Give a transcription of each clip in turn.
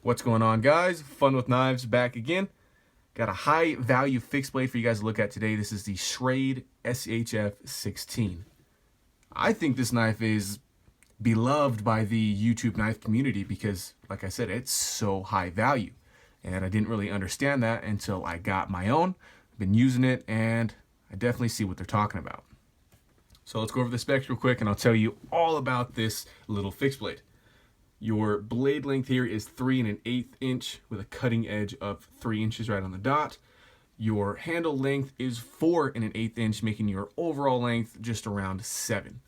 What's going on, guys? Fun with Knives back again. Got a high value fixed blade for you guys to look at today. This is the Schrade SCHF16. I think this knife is beloved by the YouTube knife community because, like I said, it's so high value. And I didn't really understand that until I got my own. I've been using it and I definitely see what they're talking about. So let's go over the specs real quick and I'll tell you all about this little fixed blade. Your blade length here is 3 1/8 inch with a cutting edge of 3 inches right on the dot. Your handle length is 4 1/8 inch, making your overall length just around 7.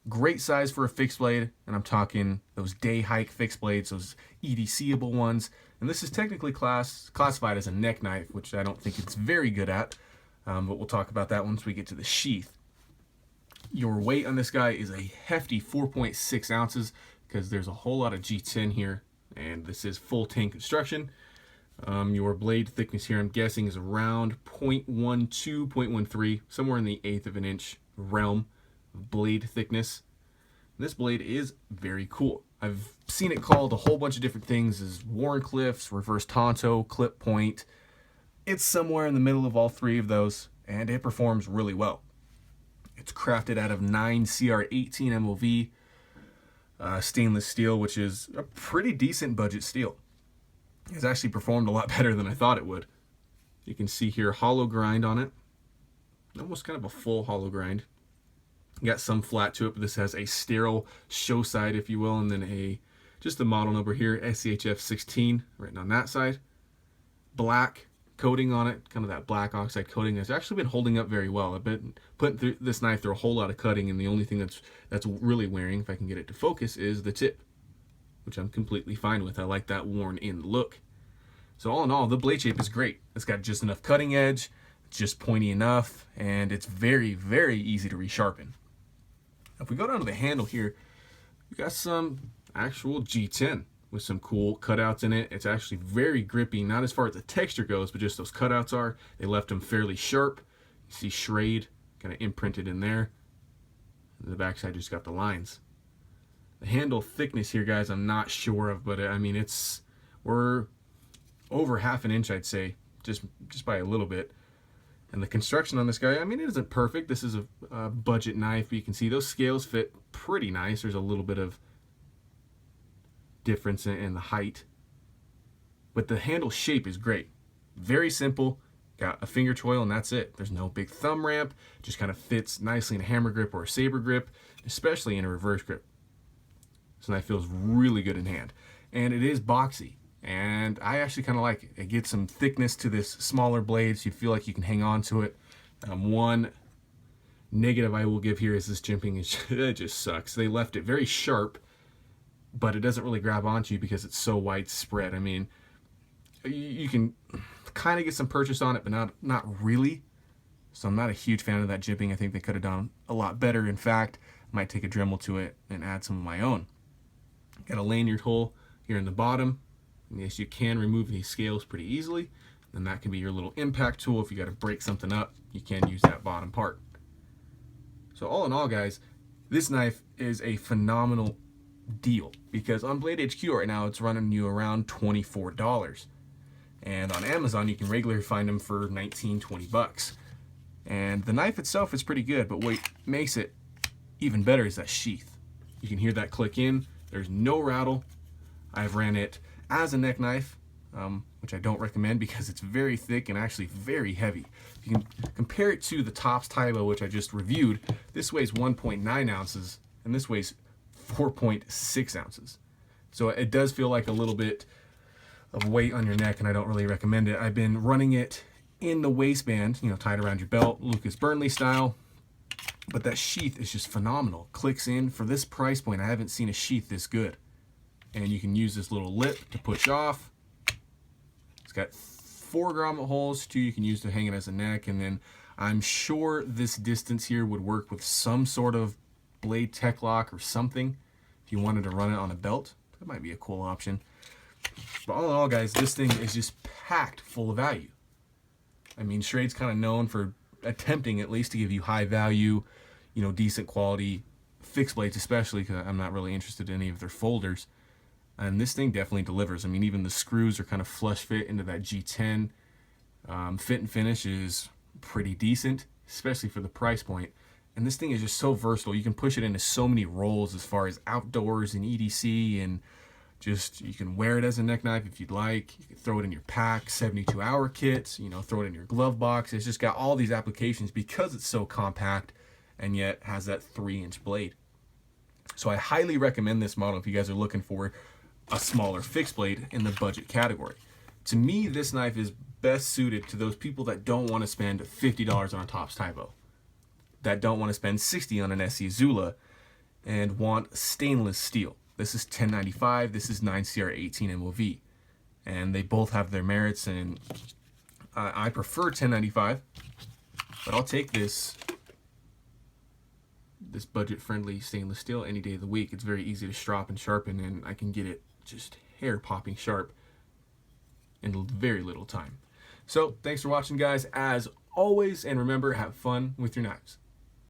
Great size for a fixed blade, and I'm talking those day hike fixed blades, those EDC-able ones. And this is technically classified as a neck knife, which I don't think it's very good at, but we'll talk about that once we get to the sheath. Your weight on this guy is a hefty 4.6 ounces because there's a whole lot of G10 here, and this is full tin construction. Your blade thickness here, I'm guessing, is around 0.12, 0.13, somewhere in the 1/8 of an inch realm of blade thickness. This blade is very cool. I've seen it called a whole bunch of different things as Warncliffs, reverse Tonto, clip point. It's somewhere in the middle of all three of those, and it performs really well. It's crafted out of 9 CR18 MOV stainless steel, which is a pretty decent budget steel. It's actually performed a lot better than I thought it would. You can see here hollow grind on it, almost kind of a full hollow grind. Got some flat to it, but this has a sterile show side, if you will, and then just the model number here, SCHF16, written on that side. Black coating on it, kind of that black oxide coating that's actually been holding up very well. I've been putting this knife through a whole lot of cutting, and the only thing that's really wearing, if I can get it to focus, is the tip, which I'm completely fine with. I like that worn-in look. So all in all, the blade shape is great. It's got just enough cutting edge, it's just pointy enough, and it's very, very easy to resharpen. If we go down to the handle here, we got some actual G10 with some cool cutouts in it. It's actually very grippy, not as far as the texture goes, but just those cutouts are. They left them fairly sharp. You see Schrade kind of imprinted in there. And the backside just got the lines. The handle thickness here, guys, I'm not sure of, but I mean, we're over 1/2 inch, I'd say, just by a little bit. And the construction on this guy, I mean, it isn't perfect. This is a budget knife, but you can see those scales fit pretty nice. There's a little bit of difference in the height, but the handle shape is great. Very simple. Got a finger choil and that's it. There's no big thumb ramp. Just kind of fits nicely in a hammer grip or a saber grip, especially in a reverse grip. This knife feels really good in hand, and it is boxy, and I actually kind of like it. It gets some thickness to this smaller blade, so you feel like you can hang on to it. One negative I will give here is this jimping. It just sucks. They left it very sharp, but it doesn't really grab onto you because it's so widespread. I mean, you can kind of get some purchase on it, but not really. So I'm not a huge fan of that jimping. I think they could have done a lot better. In fact, I might take a Dremel to it and add some of my own. Got a lanyard hole here in the bottom. And yes, you can remove these scales pretty easily. And that can be your little impact tool. If you got to break something up, you can use that bottom part. So all in all, guys, this knife is a phenomenal deal because on Blade HQ right now it's running you around $24, and on Amazon you can regularly find them for 19, 20 bucks. And the knife itself is pretty good, but what makes it even better is that sheath. You can hear that click in. There's no rattle. I've ran it as a neck knife, which I don't recommend because it's very thick and actually very heavy. You can compare it to the Tops Tybo, which I just reviewed. This weighs 1.9 ounces and this weighs 4.6 ounces. So it does feel like a little bit of weight on your neck, and I don't really recommend it. I've been running it in the waistband, tied around your belt, Lucas Burnley style, but that sheath is just phenomenal. Clicks in. For this price point, I haven't seen a sheath this good. And you can use this little lip to push off. It's got 4 grommet holes, 2 you can use to hang it as a neck, and then I'm sure this distance here would work with some sort of blade tech lock or something. If you wanted to run it on a belt, that might be a cool option. But all in all, guys, this thing is just packed full of value. I mean, Schrade's kind of known for attempting at least to give you high value, decent quality fixed blades, especially because I'm not really interested in any of their folders. And this thing definitely delivers. I mean, even the screws are kind of flush fit into that G10. Fit and finish is pretty decent, especially for the price point. And this thing is just so versatile. You can push it into so many roles as far as outdoors and EDC, and just you can wear it as a neck knife if you'd like. You can throw it in your pack, 72-hour kits, you know, throw it in your glove box. It's just got all these applications because it's so compact and yet has that 3-inch blade. So I highly recommend this model if you guys are looking for a smaller fixed blade in the budget category. To me, this knife is best suited to those people that don't want to spend $50 on a Tops Typo, that don't want to spend $60 on an SE Zula, and want stainless steel. This is 1095, this is 9CR18 MOV, and they both have their merits, and I prefer 1095, but I'll take this budget-friendly stainless steel any day of the week. It's very easy to strop and sharpen, and I can get it just hair-popping sharp in very little time. So, thanks for watching, guys, as always, and remember, have fun with your knives.